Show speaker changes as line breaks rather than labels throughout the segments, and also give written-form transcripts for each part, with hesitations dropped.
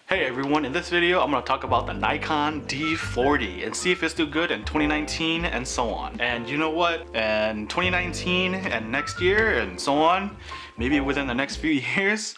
Hey everyone, in this video I'm going to talk about the Nikon D40 and see if it's still good in 2019 and so on. And you know what? In 2019 and next year and so on, maybe within the next few years,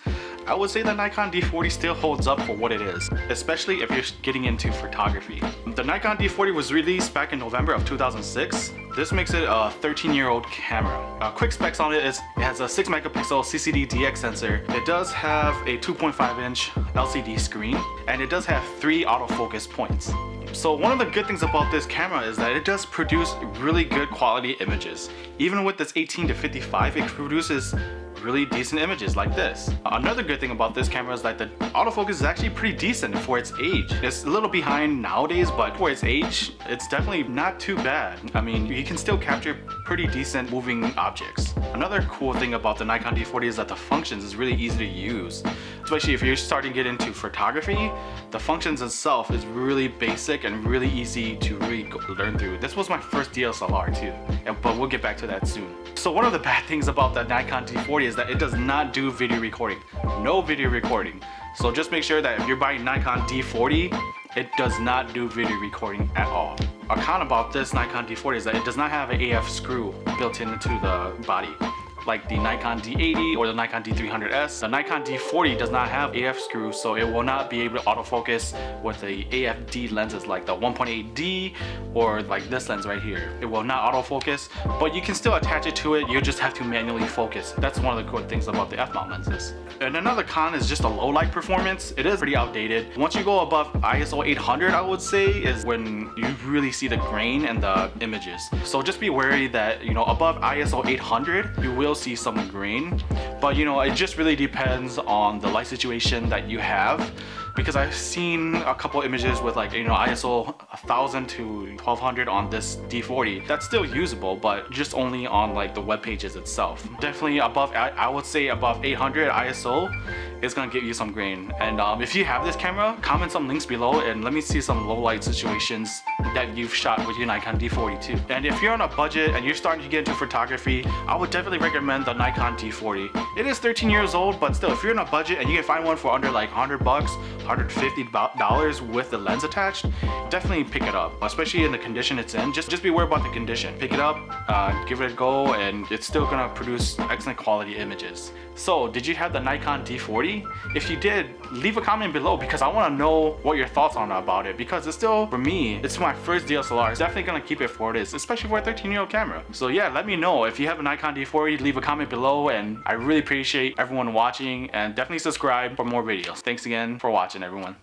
I would say the Nikon D40 still holds up for what it is, especially if you're getting into photography. The Nikon D40 was released back in November of 2006. This makes it a 13-year-old camera. Quick specs on it is it has a 6 megapixel CCD DX sensor. It does have a 2.5-inch LCD screen, and it does have 3 autofocus points. So one of the good things about this camera is that it does produce really good quality images. Even with this 18-55, it produces really decent images like this. Another good thing about this camera is that the autofocus is actually pretty decent for its age. It's a little behind nowadays, but for its age, it's definitely not too bad. I mean, you can still capture pretty decent moving objects. Another cool thing about the Nikon D40 is that the functions is really easy to use. Especially if you're starting to get into photography, the functions itself is really basic and really easy to really learn through. This was my first DSLR too, but we'll get back to that soon. So one of the bad things about the Nikon D40 is that it does not do video recording. No video recording. So just make sure that if you're buying Nikon D40, it does not do video recording at all. A con about this Nikon D40 is that it does not have an AF screw built into the body, like the Nikon D80 or the Nikon D300S. The Nikon D40 does not have AF screw, so it will not be able to autofocus with the AFD lenses like the 1.8D or like this lens right here. It will not autofocus, but you can still attach it to it. You just have to manually focus. That's one of the good things about the f-mount lenses. And another con is just the low light performance. It is pretty outdated. Once you go above ISO 800, I would say, is when you really see the grain and the images. So just be wary that, you know, above ISO 800, you will see some grain, but you know, it just really depends on the light situation that you have, because I've seen a couple images with like, you know, ISO 1000 to 1200 on this D40 that's still usable, but just only on like the web pages itself. Definitely above, I would say above 800 ISO is gonna give you some grain. And if you have this camera, comment some links below and let me see some low light situations that you've shot with your Nikon D40 too. And if you're on a budget and you're starting to get into photography, I would definitely recommend the Nikon D40. It is 13 years old, but still, if you're on a budget and you can find one for under like 100 bucks, $150 with the lens attached, definitely pick it up, especially in the condition it's in. Just be worried about the condition. Pick it up, give it a go, and it's still gonna produce excellent quality images. So, did you have the Nikon D40? If you did, leave a comment below because I want to know what your thoughts are about it, because it's still, for me, it's my first DSLR. It's definitely gonna keep it for what it is, especially for a 13-year-old camera. So yeah, let me know if you have a Nikon D40, leave a comment below, and I really appreciate everyone watching, and definitely subscribe for more videos. Thanks again for watching, everyone.